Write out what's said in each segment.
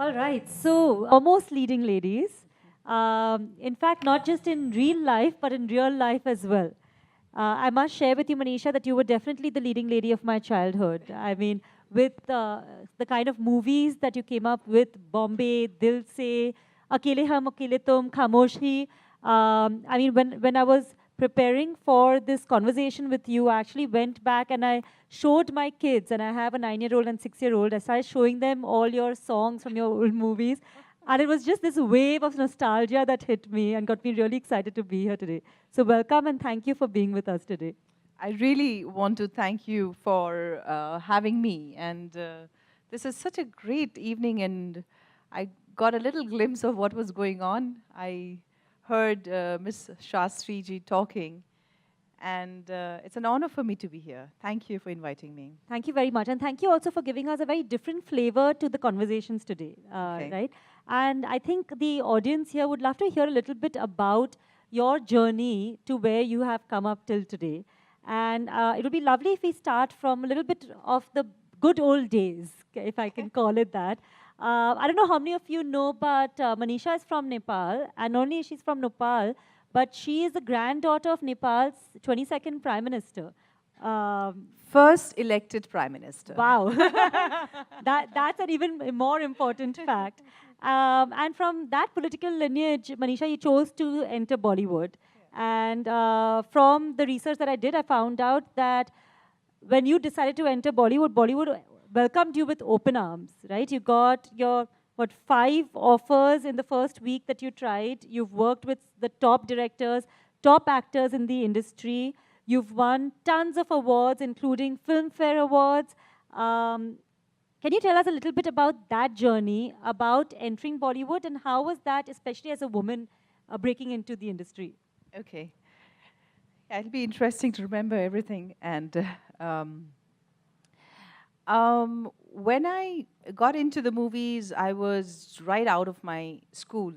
All right, so almost leading ladies. In fact, not just in real life, but in real life as well. I must share with you, Manisha, that you were definitely the leading lady of my childhood. I mean, with the kind of movies that you came up with, Bombay, Dil Se, Akele Hum, Akele Tum, Khamoshi. I mean, when I was preparing for this conversation with you, I actually went back and I showed my kids, and I have a 9-year-old and 6-year-old. I started showing them all your songs from your old movies. And it was just this wave of nostalgia that hit me and got me really excited to be here today. So, welcome and thank you for being with us today. I really want to thank you for having me. And this is such a great evening, and I got a little glimpse of what was going on. I heard Miss Shastriji talking, and it's an honor for me to be here. Thank you for inviting me. Thank you very much. And thank you also for giving us a very different flavor to the conversations today, Okay. right? And I think the audience here would love to hear a little bit about your journey to where you have come up till today. And it would be lovely if we start from a little bit of the good old days, if I can call it that. I don't know how many of you know, but Manisha is from Nepal, and not only she's from Nepal, but she is the granddaughter of Nepal's 22nd Prime Minister. Um, First elected Prime Minister. Wow, that's an even more important fact. And from that political lineage, Manisha, you chose to enter Bollywood. And from the research that I did, I found out that when you decided to enter Bollywood, Bollywood welcomed you with open arms, right? You got your, what, 5 offers in the first week that you tried. You've worked with the top directors, top actors in the industry. You've won tons of awards, including Filmfare Awards. Um, can you tell us a little bit about that journey, about entering Bollywood, and how was that, especially as a woman, breaking into the industry? Okay. Yeah, it'll be interesting to remember everything. And when I got into the movies, I was right out of my school,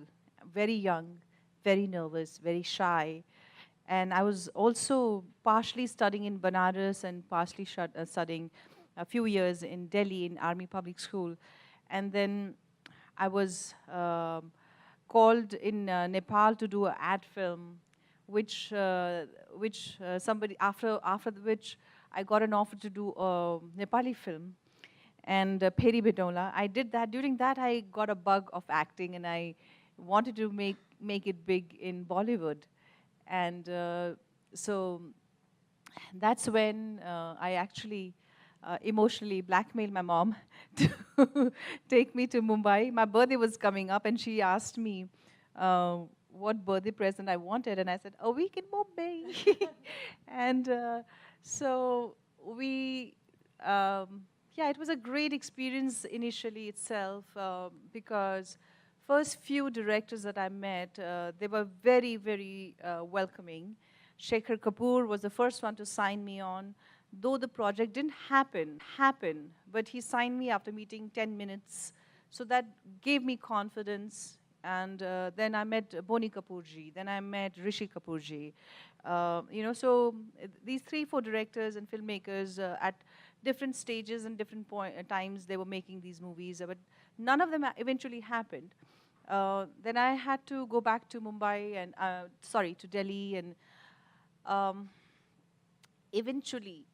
very young, very nervous, very shy. And I was also partially studying in Banaras and partially studying a few years in Delhi in Army Public School. And then I was called in Nepal to do an ad film, which somebody after which I got an offer to do a Nepali film, and Peri Betola. I did that. During that, I got a bug of acting, and I wanted to make it big in Bollywood, and so that's when I actually emotionally blackmailed my mom to take me to Mumbai. My birthday was coming up, and she asked me what birthday present I wanted, and I said, "A week in Mumbai." And so we, yeah, it was a great experience initially itself because first few directors that I met, they were very, very welcoming. Shekhar Kapoor was the first one to sign me on, though the project didn't happen, but he signed me after meeting 10 minutes. So that gave me confidence. And then I met Boni Kapoorji, then I met Rishi Kapoorji. So these 3, 4 directors and filmmakers at different stages and different times they were making these movies, but none of them eventually happened. Then I had to go back to Mumbai and, to Delhi, and eventually,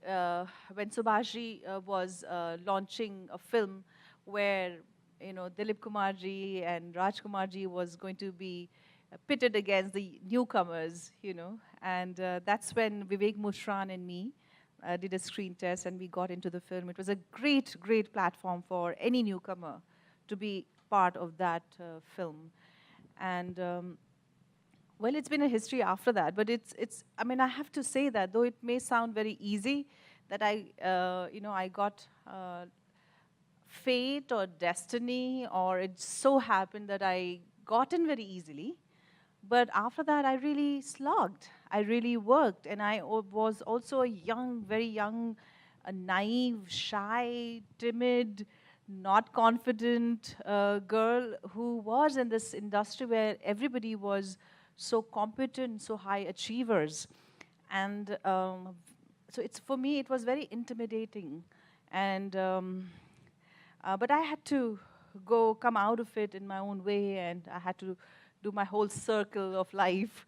when Subhashji was launching a film where Dilip Kumarji and Raj Kumarji was going to be pitted against the newcomers, and that's when Vivek Mushran and me did a screen test, and we got into the film. It was a great, great platform for any newcomer to be part of that film. And well, it's been a history after that, but I mean, I have to say that, though it may sound very easy, that I got fate or destiny, or it so happened that I got in very easily. But after that, I really slogged. I really worked, and I was also a young, very young, naive, shy, timid, not confident girl who was in this industry where everybody was so competent, so high achievers. And so for me, it was very intimidating. And but I had to come out of it in my own way, and I had to do my whole circle of life,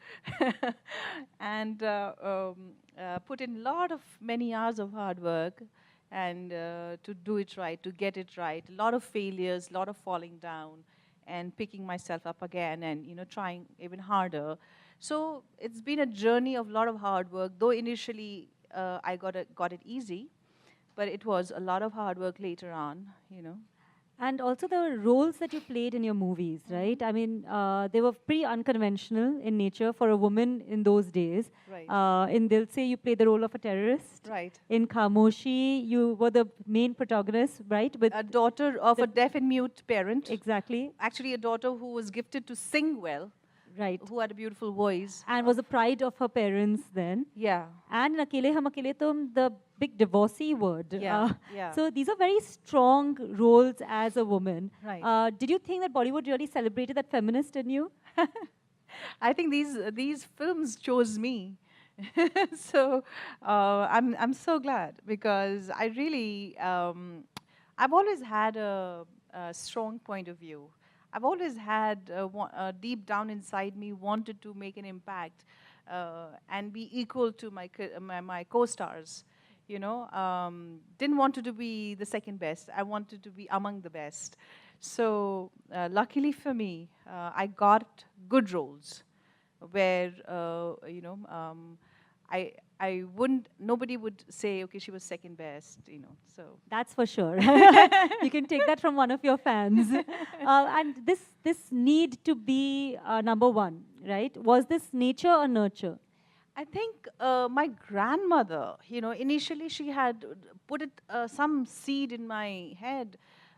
and put in many hours of hard work, and to do it right, to get it right. A lot of failures, a lot of falling down, and picking myself up again, and trying even harder. So it's been a journey of a lot of hard work. Though initially I got it easy, but it was a lot of hard work later on. And also the roles that you played in your movies, right? I mean, they were pretty unconventional in nature for a woman in those days. Right. In Dil Se, you played the role of a terrorist. Right. In Khamoshi, you were the main protagonist, right? With A daughter of a deaf and mute parent. exactly. Actually, a daughter who was gifted to sing well, Right. who had a beautiful voice. And was the pride of her parents then. Yeah. And in Akele Hum Akele Tum, the big divorcee word. Yeah, yeah. So these are very strong roles as a woman. Right. Did you think that Bollywood really celebrated that feminist in you? I think these films chose me. So I'm so glad, because I really I've always had a strong point of view. I've always had deep down inside me wanted to make an impact and be equal to my co-stars. Didn't want to be the second best. I wanted to be among the best. So luckily for me, I got good roles where I wouldn't, nobody would say, okay, she was second best, so. That's for sure. You can take that from one of your fans. And this need to be number one, right? Was this nature or nurture? I think my grandmother, initially she had put some seed in my head.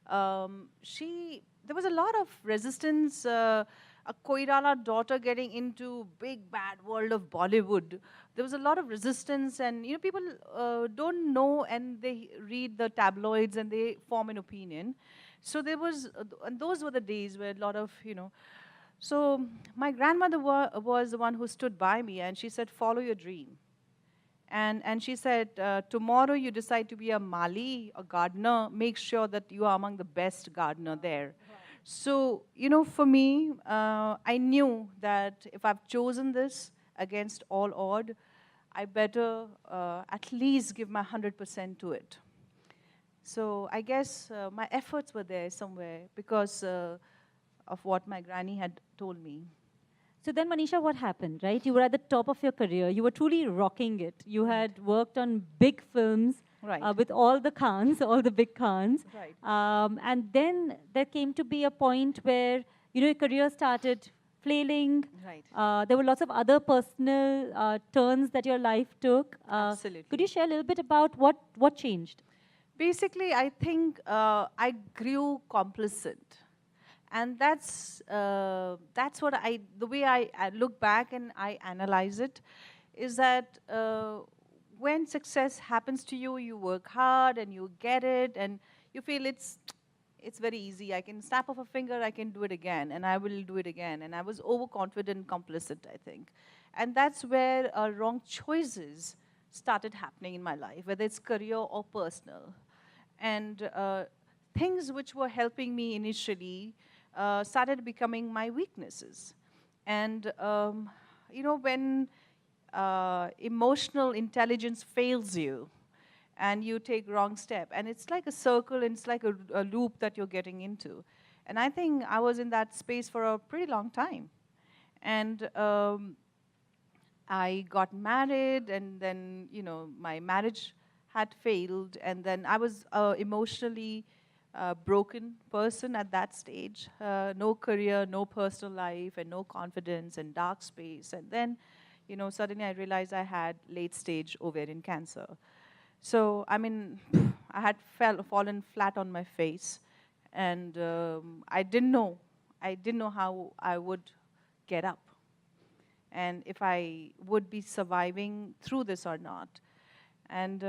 There was a lot of resistance, a Koirala daughter getting into big bad world of Bollywood. There was a lot of resistance, and people don't know, and they read the tabloids and they form an opinion. So there was, and those were the days where a lot of, So my grandmother was the one who stood by me, and she said, follow your dream. And she said, tomorrow you decide to be a Mali, a gardener, make sure that you are among the best gardener there. So, for me, I knew that if I've chosen this against all odds, I better at least give my 100% to it. So I guess my efforts were there somewhere because of what my granny had told me. So then, Manisha, what happened, right? You were at the top of your career. You were truly rocking it. You had worked on big films with all the Khans, all the big Khans. Right. And then there came to be a point where, your career started flailing. Right. There were lots of other personal turns that your life took. Absolutely. Could you share a little bit about what changed? Basically, I think I grew complacent. And that's what the way I look back and I analyze it, is that when success happens to you, you work hard and you get it, and you feel it's very easy. I can snap of a finger, I can do it again, and I will do it again. And I was overconfident, complicit, I think. And that's where wrong choices started happening in my life, whether it's career or personal. And things which were helping me initially started becoming my weaknesses. And, when emotional intelligence fails you and you take wrong step, and it's like a circle, and it's like a loop that you're getting into. And I think I was in that space for a pretty long time. And I got married, and then, my marriage had failed, and then I was emotionally broken person at that stage. No career, no personal life, and no confidence, and dark space. And then, suddenly I realized I had late-stage ovarian cancer. So, I mean, I had fallen flat on my face, and I didn't know how I would get up, and if I would be surviving through this or not. And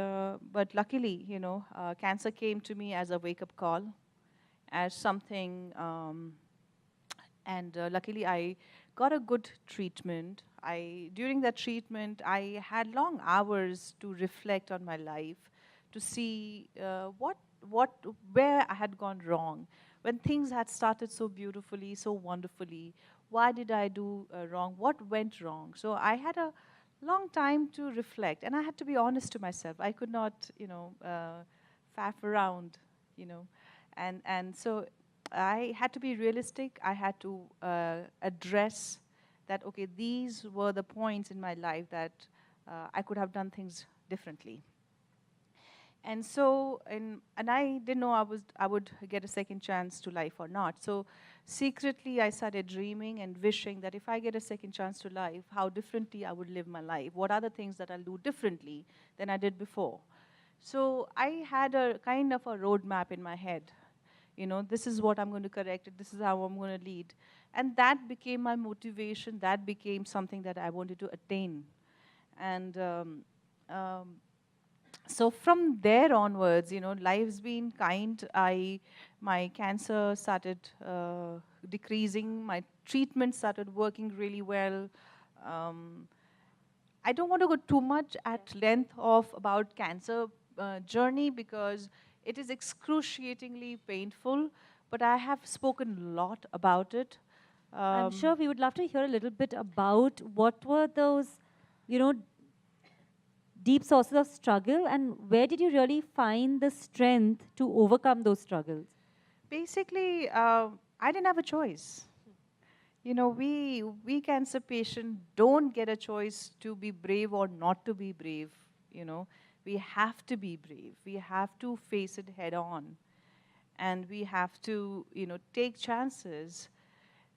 but luckily, cancer came to me as a wake-up call, as something, and luckily I got a good treatment. During that treatment, I had long hours to reflect on my life, to see where I had gone wrong, when things had started so beautifully, so wonderfully? Why did I do wrong? What went wrong? So I had a long time to reflect, and I had to be honest to myself. I could not, faff around, you know, and so I had to be realistic. I had to address that. Okay, these were the points in my life that I could have done things differently. And so, and I didn't know I would get a second chance to life or not. So secretly, I started dreaming and wishing that if I get a second chance to life, how differently I would live my life. What are the things that I'll do differently than I did before? So I had a kind of a roadmap in my head. This is what I'm going to correct. This is how I'm going to lead. And that became my motivation. That became something that I wanted to attain. And um, so from there onwards, life's been kind. My cancer started decreasing. My treatment started working really well. Um, I don't want to go too much at length of about cancer journey because it is excruciatingly painful. But I have spoken a lot about it. I'm sure we would love to hear a little bit about what were those, you know, deep sources of struggle, and where did you really find the strength to overcome those struggles? Basically, I didn't have a choice. We cancer patients don't get a choice to be brave or not to be brave. You know, we have to be brave. We have to face it head on, and we have to, take chances.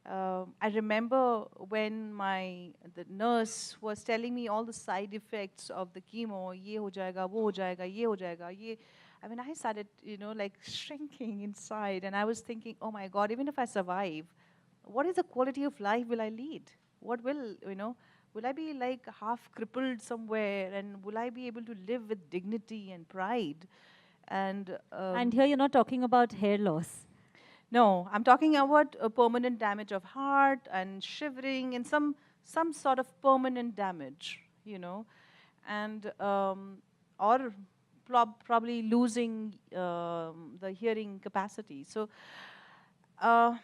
I remember when the nurse was telling me all the side effects of the chemo, ye ho jayega, wo ho jayega, ye ho jayega, ye. I mean, I started, like shrinking inside, and I was thinking, oh my God, even if I survive, what is the quality of life will I lead? What will I be like half crippled somewhere, and will I be able to live with dignity and pride? And And here you're not talking about hair loss. no, I'm talking about a permanent damage of heart and shivering and some sort of permanent damage, and or probably losing the hearing capacity. Uh,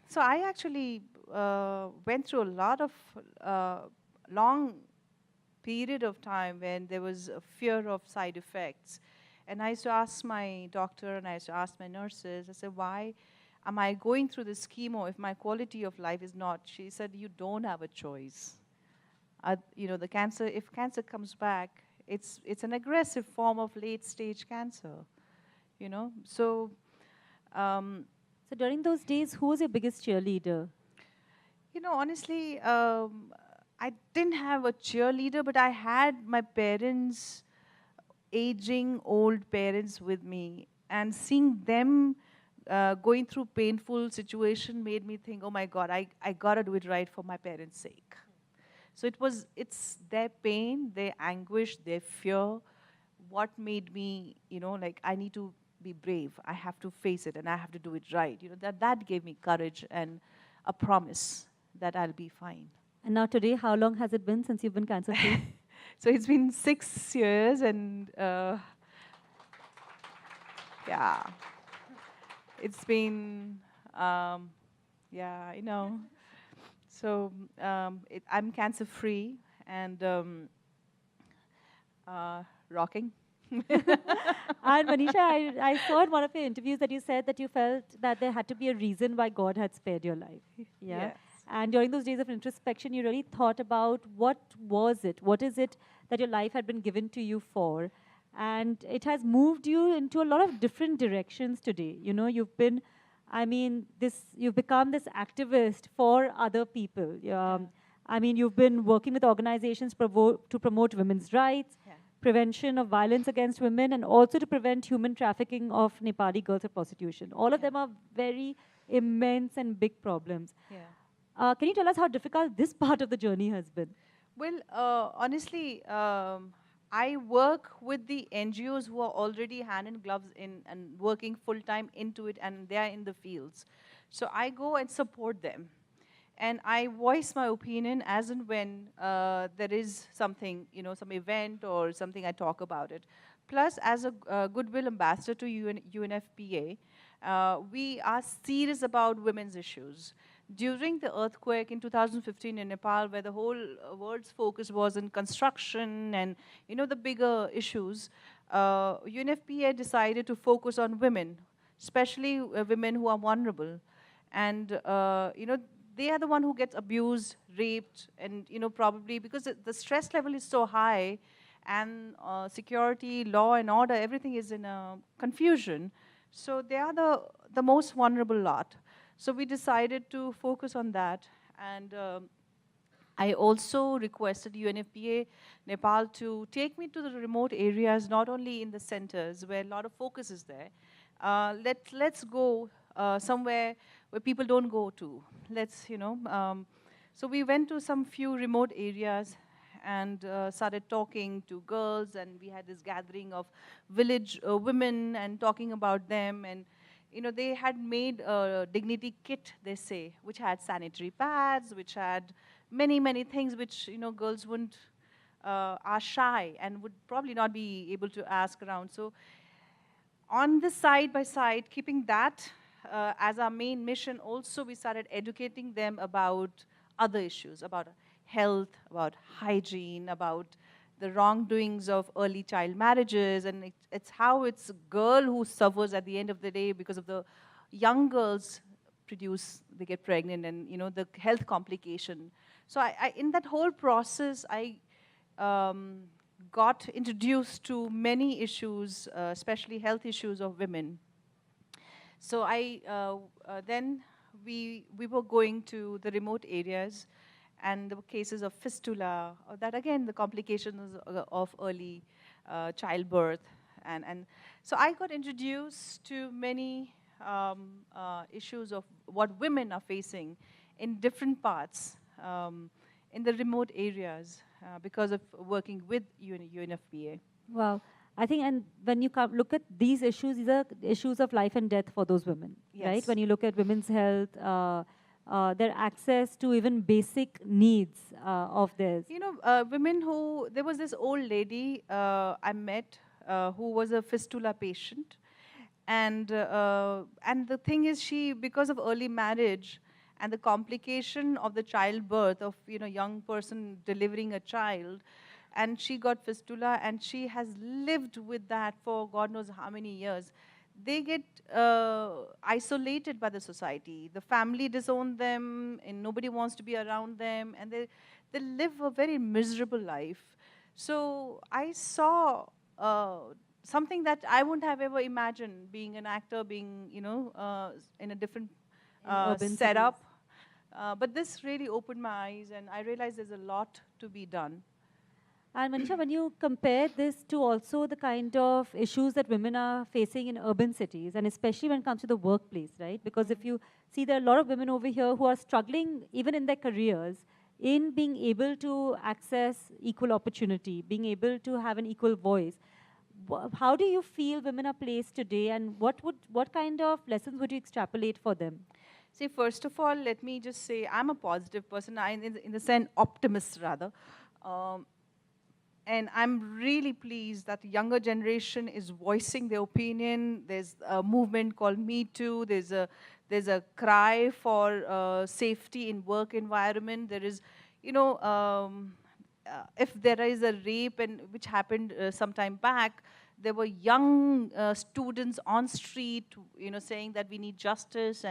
so I actually went through a lot of long period of time when there was a fear of side effects. And I used to ask my doctor and I used to ask my nurses, I said, why am I going through this chemo if my quality of life is not? She said, you don't have a choice. The cancer, if cancer comes back, it's an aggressive form of late stage cancer, So, So during those days, who was your biggest cheerleader? honestly, I didn't have a cheerleader, but I had my parents, aging old parents with me, and seeing them going through painful situation made me think, oh my God, I gotta do it right for my parents' sake. So it's their pain, their anguish, their fear, what made me, like I need to be brave. I have to face it and I have to do it right. That gave me courage and a promise that I'll be fine. And now today, how long has it been since you've been cancer-free? So it's been 6 years, and yeah, it's been, yeah, So I'm cancer-free and rocking. And Manisha, I saw in one of your interviews that you said that you felt that there had to be a reason why God had spared your life. Yeah. Yes. And during those days of introspection, you really thought about what was it? What is it that your life had been given to you for? And it has moved you into a lot of different directions today. You've been, you've become this activist for other people. You've been working with organizations to promote women's rights, prevention of violence against women, and also to prevent human trafficking of Nepali girls for prostitution. All of them are very immense and big problems. Can you tell us how difficult this part of the journey has been? Well, honestly, I work with the NGOs who are already hand in gloves in and working full time into it, and they are in the fields. So I go and support them. and I voice my opinion as and when there is something, some event or something, I talk about it. Plus, as a Goodwill Ambassador to UNFPA, we are serious about women's issues. During the earthquake in 2015 in Nepal, where the whole world's focus was on construction and, the bigger issues, UNFPA decided to focus on women, especially women who are vulnerable. And, they are the one who gets abused, raped, and, probably because the stress level is so high, and security, law and order, everything is in confusion. So they are the most vulnerable lot. So we decided to focus on that. And I also requested UNFPA Nepal to take me to the remote areas, not only in the centers where a lot of focus is there. Let's go somewhere where people don't go to. So we went to some few remote areas and started talking to girls, and we had this gathering of village women and talking about them. And they had made a dignity kit, they say, which had sanitary pads, which had many, many things which, girls wouldn't, are shy and would probably not be able to ask around. So on this side by side, keeping that as our main mission, also we started educating them about other issues, about health, about hygiene, about the wrongdoings of early child marriages, and it's how it's a girl who suffers at the end of the day because of the young girls they get pregnant, and the health complication. So in that whole process, I got introduced to many issues, especially health issues of women. So then we were going to the remote areas, and the cases of fistula, that again, the complications of early childbirth. And so I got introduced to many issues of what women are facing in different parts in the remote areas because of working with UNFPA. Wow. I think, and when you look at these are issues of life and death for those women, Yes. right? When you look at women's health, their access to even basic needs of theirs. Women there was this old lady I met who was a fistula patient. And the thing is, because of early marriage and the complication of the childbirth of, young person delivering a child, and she got fistula, and she has lived with that for God knows how many years. They get isolated by the society. The family disown them, and nobody wants to be around them, and they live a very miserable life. So I saw something that I wouldn't have ever imagined, being an actor, being, in a different setup. But this really opened my eyes, and I realized there's a lot to be done. And Manisha, when you compare this to also the kind of issues that women are facing in urban cities, and especially when it comes to the workplace, right? Because if you see, there are a lot of women over here who are struggling, even in their careers, in being able to access equal opportunity, being able to have an equal voice. How do you feel women are placed today, and what kind of lessons would you extrapolate for them? See, first of all, let me just say I'm a positive person, in the sense optimist rather. And I'm really pleased that the younger generation is voicing their opinion. There's a movement called Me Too. There's a cry for safety in work environment. There is, if there is a rape, which happened some time back, there were young students on street, saying that we need justice.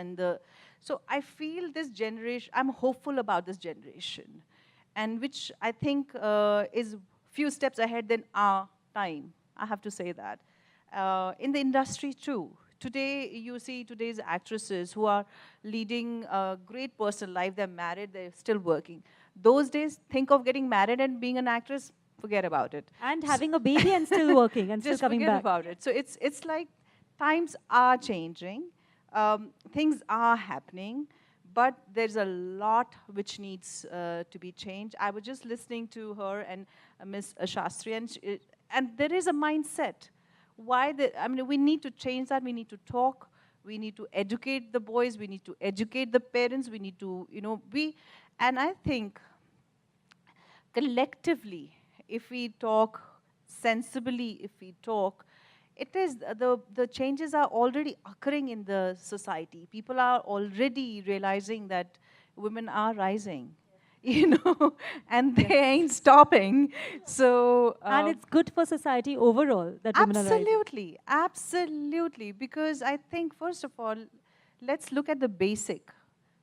So I feel this generation, I'm hopeful about this generation, and which I think is few steps ahead than our time, I have to say that. In the industry too. Today, you see today's actresses who are leading a great personal life, they're married, they're still working. Those days, think of getting married and being an actress, forget about it. And having a baby and still working and still coming back. Just forget about it. So it's like times are changing, things are happening, but there's a lot which needs to be changed. I was just listening to her and Ms. Shastri, and there is a mindset. We need to change that. We need to talk. We need to educate the boys. We need to educate the parents. We need to, and I think collectively, if we talk sensibly, if we talk, it is the changes are already occurring in the society. People are already realizing that women are rising, and they ain't stopping. So And it's good for society overall that women are rising. absolutely, absolutely. Because I think, first of all, let's look at the basic.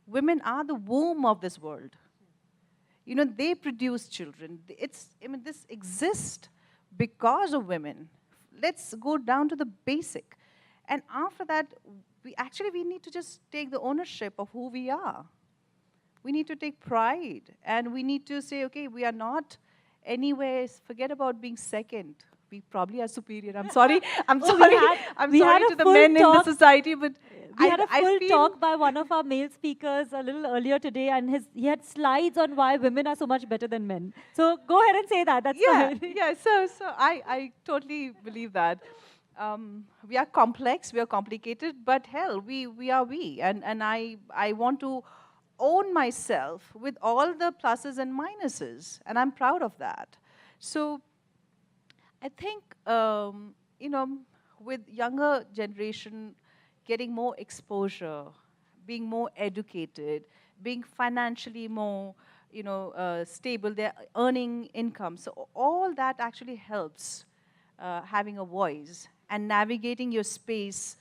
Women are the womb of this world. They produce children. This exists because of women. Let's go down to the basic. And after that, we need to just take the ownership of who we are. We need to take pride. And we need to say, okay, we are not anywhere, forget about being second. We probably are superior. I'm sorry. I'm sorry. I'm sorry to the men in the society, but we had a full talk by one of our male speakers a little earlier today, and he had slides on why women are so much better than men. So go ahead and say that. That's fine. Yeah. So I totally believe that. We are complex, we are complicated, but hell, we are we. And I want to own myself with all the pluses and minuses, and I'm proud of that. So I think, with younger generation getting more exposure, being more educated, being financially more, stable, they're earning income. So all that actually helps having a voice and navigating your space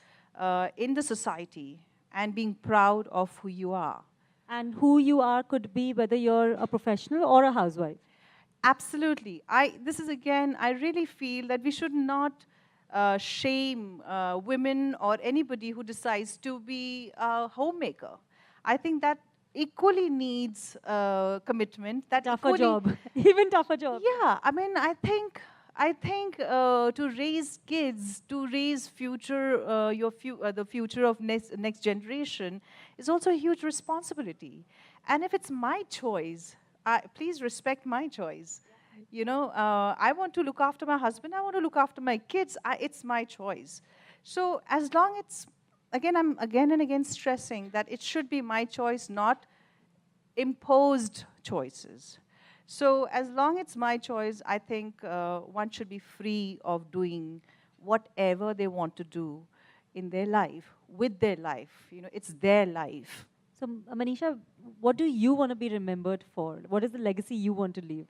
in the society and being proud of who you are. And who you are could be whether you're a professional or a housewife. Absolutely. This is again, I really feel that we should not shame women or anybody who decides to be a homemaker. I think that equally needs commitment. That tougher job, even tougher job. Yeah, I think to raise kids, to raise future, the future of next generation is also a huge responsibility. And if it's my choice, please respect my choice. I want to look after my husband. I want to look after my kids. It's my choice. So as long it's, I'm again and again stressing that it should be my choice, not imposed choices. So as long it's my choice, I think one should be free of doing whatever they want to do in their life, with their life. It's their life. So Manisha, what do you want to be remembered for? What is the legacy you want to leave?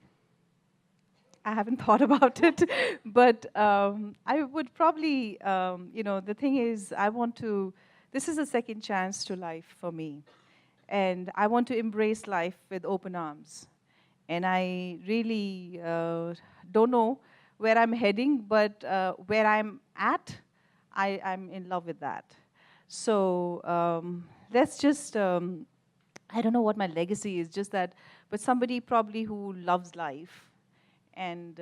I haven't thought about it, but I would probably, the thing is, this is a second chance to life for me. And I want to embrace life with open arms. And I really don't know where I'm heading, but where I'm at, I'm in love with that. So let's just, I don't know what my legacy is, just that, but somebody probably who loves life and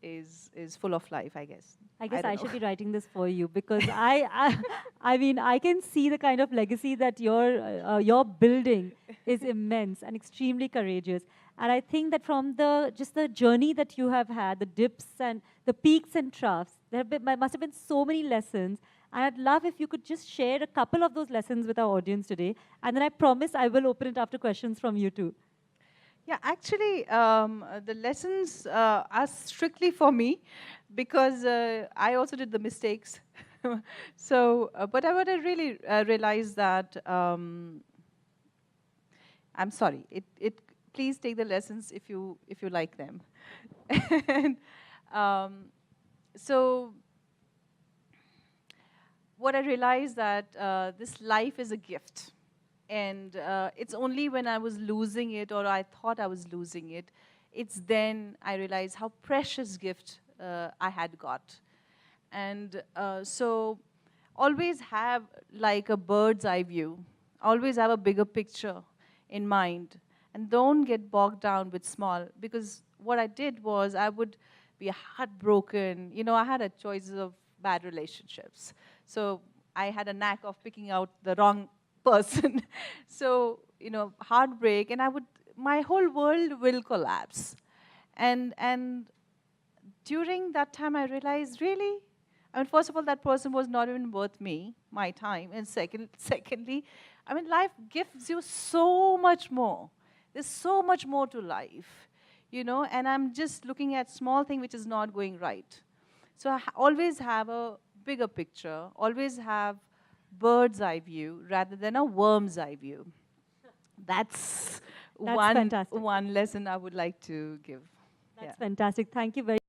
is full of life, I guess. I guess I should be writing this for you, because I mean, I can see the kind of legacy that you're building is immense and extremely courageous. And I think that from just the journey that you have had, the dips and the peaks and troughs, there must have been so many lessons. And I'd love if you could just share a couple of those lessons with our audience today. And then I promise I will open it up to questions from you too. Yeah, actually, the lessons are strictly for me, because I also did the mistakes. So, but I would really realize that, I'm sorry, please take the lessons if you like them. And so what I realized that this life is a gift. And it's only when I was losing it, or I thought I was losing it, it's then I realized how precious gift I had got. And so always have like a bird's eye view. Always have a bigger picture in mind. And don't get bogged down with small, because what I did was I would be heartbroken. I had a choices of bad relationships. So I had a knack of picking out the wrong person. So, heartbreak, and my whole world will collapse. And during that time I realized, really, I mean, first of all, that person was not even worth me, my time. And secondly, I mean, life gives you so much more. There's so much more to life, you know, and I'm just looking at small thing which is not going right. So always have a bigger picture, always have bird's eye view rather than a worm's eye view. That's That's fantastic. one lesson I would like to give. That's Yeah. fantastic. Thank you very